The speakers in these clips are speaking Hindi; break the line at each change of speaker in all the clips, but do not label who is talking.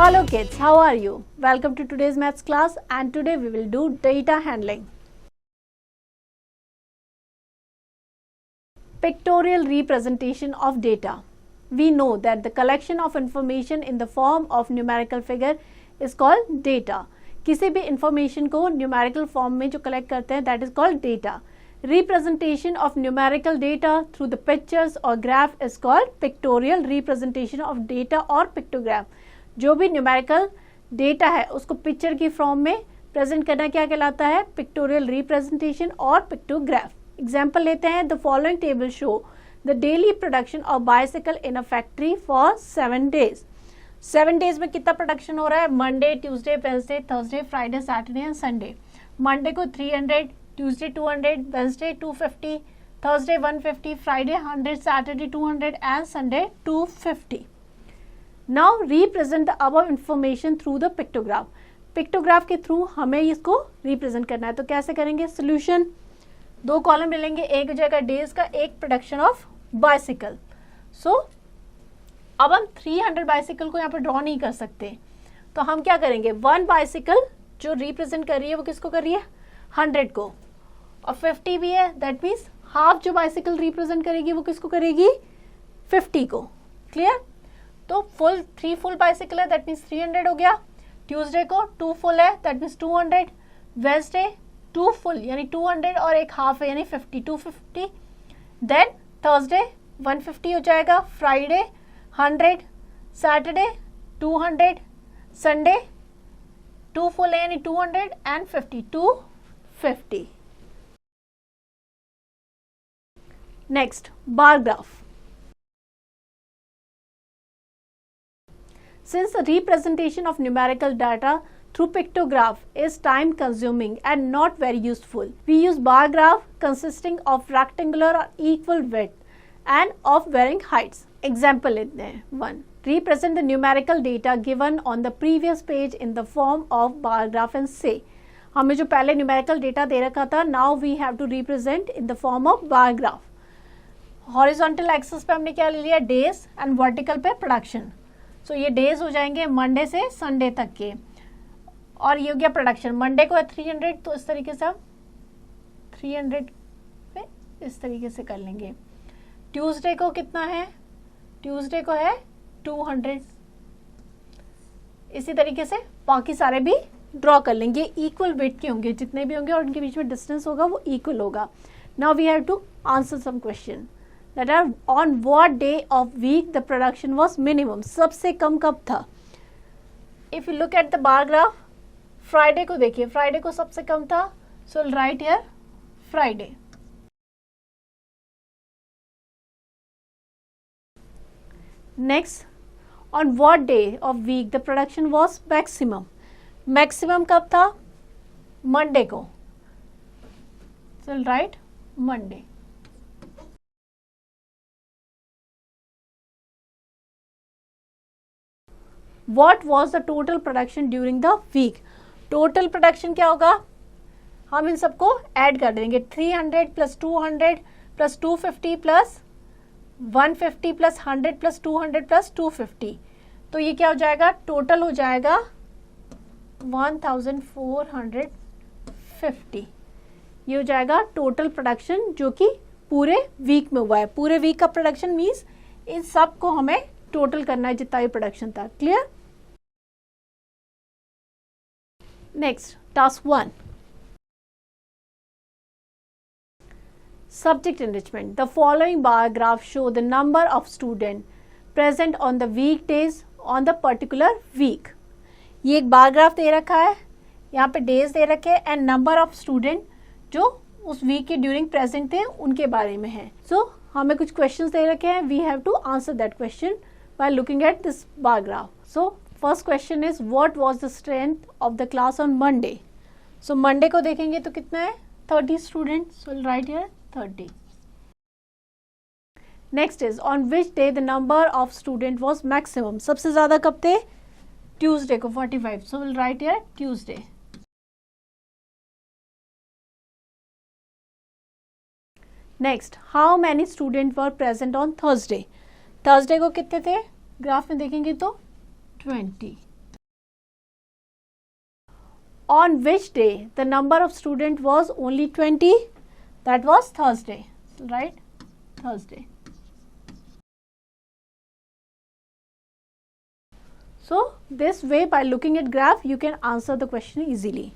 Hello kids, how are you? Welcome to today's maths class, and today we will do data handling. Pictorial representation of data. We know that the collection of information in the form of numerical figure is called data. किसी भी information को numerical form में जो collect करते हैं that is called data. Representation of numerical data through the pictures or graph is called pictorial representation of data or pictogram. जो भी न्यूमेरिकल डेटा है उसको पिक्चर की फॉर्म में प्रेजेंट करना क्या कहलाता है? पिक्टोरियल रिप्रेजेंटेशन और पिक्टोग्राफ. एग्जांपल लेते हैं. The following table show the daily production of bicycle in a factory for 7 days. 7 days में कितना प्रोडक्शन हो रहा है? Monday, Tuesday, Wednesday, Thursday, Friday, Saturday and Sunday. Monday को 300, Tuesday 200, Wednesday 250, Thursday 150, Friday 100, Saturday 200 and Sunday 250. Now represent the above information through the pictograph. Pictograph के थ्रू हमें इसको रिप्रेजेंट करना है. तो कैसे करेंगे? सोल्यूशन. 2 कॉलम ले लेंगे. एक हो जाएगा डेज का, एक प्रोडक्शन ऑफ बाइसिकल. सो अब हम 300 बाइसिकल को यहाँ पर ड्रॉ नहीं कर सकते, तो हम क्या करेंगे? 1 बाइसिकल जो रिप्रेजेंट कर रही है वो किसको कर रही है? 100 को. और 50 भी है, दैट मीन्स हाफ जो बाइसिकल रिप्रेजेंट करेगी वो किसको करेगी? 50 को. क्लियर? तो फुल 3 फुल बाइसिकल है, दैट मीन्स 300 हो गया. ट्यूसडे को 2 फुल है, दैट मीन्स 200. वेडनेसडे 2 फुल यानी 200 और एक हाफ है यानी 50, 250. देन थर्सडे 150 हो जाएगा. फ्राइडे 100, सैटरडे 200, संडे 2 फुल है यानी 200 and 50, 250. Next, bar graph. Since the representation of numerical data through pictograph is time consuming and not very useful, we use bar graph consisting of rectangular or equal width and of varying heights. Example लेते हैं. 1. Represent the numerical data given on the previous page in the form of bar graph and say. हमें जो पहले numerical data दे रखा था, now we have to represent in the form of bar graph. Horizontal axis पे हमने क्या ले लिया? days and vertical पे production. सो ये डेज हो जाएंगे मंडे से संडे तक के, और ये हो गया प्रोडक्शन. मंडे को है 300, तो इस तरीके से हम 300 पे इस तरीके से कर लेंगे. ट्यूसडे को कितना है? ट्यूसडे को है 200. इसी तरीके से बाकी सारे भी ड्रॉ कर लेंगे. इक्वल वेट के होंगे जितने भी होंगे, और उनके बीच में डिस्टेंस होगा वो इक्वल होगा. Now we have to answer some question. That are on what day of week the production was minimum. सबसे कम कब था? If you look at the bar graph, Friday को देखिए, Friday को सबसे कम था. So we'll write here Friday. Next, on what day of week the production was maximum. Maximum कब था? Monday को. So we'll write Monday. What was the total production during the week? Total production क्या होगा? हम इन सबको ऐड कर देंगे. 300 plus 200 plus 250 plus 150 plus 100 plus 200 plus 250. तो ये क्या हो जाएगा? टोटल हो जाएगा 1450. ये हो जाएगा टोटल प्रोडक्शन जो कि पूरे वीक में हुआ है. पूरे वीक का प्रोडक्शन मीन्स इन सब को हमें टोटल करना है जितना भी प्रोडक्शन था. Clear? Next, task 1. Subject enrichment. The following bar graph show the number of students present on the weekdays on the particular week. ये एक बार ग्राफ दे रखा है, यहाँ पे डेज दे रखे हैं एंड नंबर ऑफ स्टूडेंट जो उस वीक के ड्यूरिंग प्रेजेंट थे उनके बारे में है. सो हमें कुछ क्वेश्चंस दे रखे हैं. We have to answer that question by looking at this bar graph. So first question is what was the strength of the class on Monday? So Monday को देखेंगे तो कितना है? 30 students. So we'll write here 30. Next is on which day the number of student was maximum. सबसे ज़्यादा कब थे? Tuesday को 45. So we'll write here Tuesday. Next, how many students were present on Thursday? Thursday को कितने थे? ग्राफ में देखेंगे तो 20. On which day the number of student was only 20? That was Thursday, right? Thursday. So this way, by looking at graph, you can answer the question easily.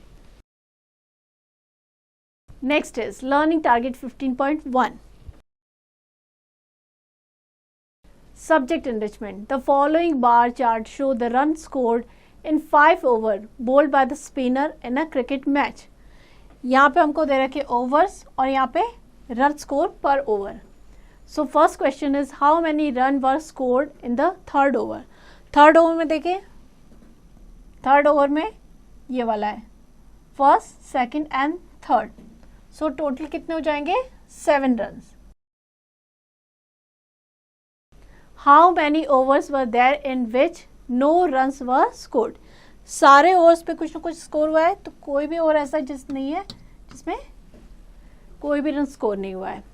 Next is learning target 15.1. Subject enrichment. The following bar chart show the run scored in 5 over bowled by the spinner in a cricket match. यहाँ पे हमको दे रखे overs और यहाँ पे run score per over. So first question is how many run were scored in the third over. Third over में देखिए, थर्ड ओवर में ये वाला है first, second and third. So total कितने हो जाएंगे? 7 runs. How many overs were there in which no runs were scored. सारे ओवर्स पे कुछ ना कुछ स्कोर हुआ है, तो कोई भी ओवर ऐसा जिस नहीं है जिसमें कोई भी रन स्कोर नहीं हुआ है.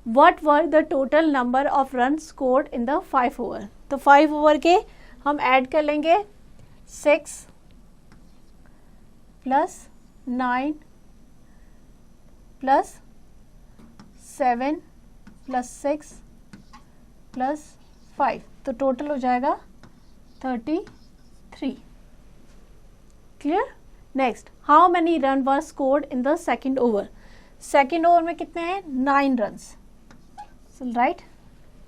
What were the total number of run scored in the 5 over. तो 5 ओवर के हम ऐड कर लेंगे 6 प्लस 9 प्लस 7 प्लस 6 प्लस 5, तो टोटल हो जाएगा 33. Clear. Next, how many run were scored in the second over. Second over में कितने हैं? 9 रन्स. राइट,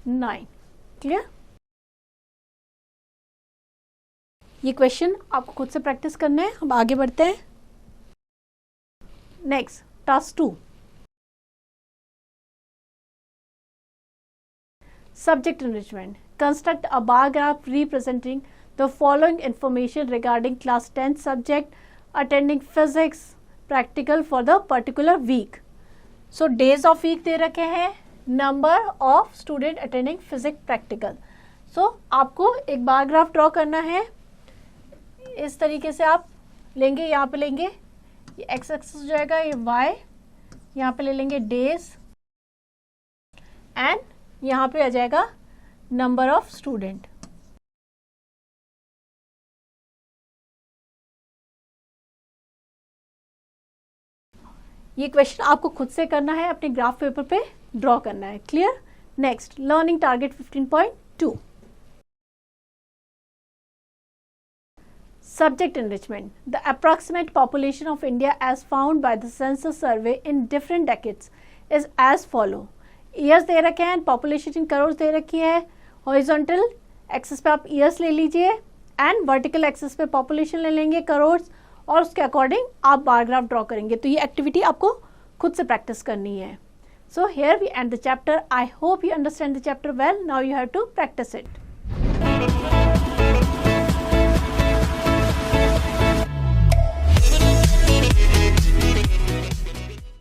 9. क्लियर. ये क्वेश्चन आपको खुद से प्रैक्टिस करना है. हम आगे बढ़ते हैं. Next, task 2. Subject enrichment. Construct a bar graph representing the following information regarding class 10 subject attending physics practical for the particular week. So days of week दे रखे हैं, number of student attending physics practical. So आपको एक बार ग्राफ ड्रॉ करना है. इस तरीके से आप लेंगे, यहाँ पे लेंगे, ये x एक्सिस हो जाएगा, ये y, यहाँ पे ले लेंगे डेज एंड यहाँ पे आ जाएगा नंबर ऑफ स्टूडेंट. ये क्वेश्चन आपको खुद से करना है, अपने ग्राफ पेपर पे ड्रॉ करना है. Clear. Next, learning target 15.2. Subject enrichment. The approximate population of India as found by the census survey in different decades is as follow. Years they रखे हैं, पॉपुलेशन इन करोड़ दे रखी है. हॉरिजॉन्टल एक्सिस पे आप ईयर्स ले लीजिए एंड वर्टिकल एक्सिस पे पॉपुलेशन ले लेंगे करोड़, और उसके अकॉर्डिंग आप बार ग्राफ ड्रॉ करेंगे. तो ये एक्टिविटी आपको खुद से प्रैक्टिस करनी है. So here we end the chapter. I hope you understand the chapter well. Now you have to practice it.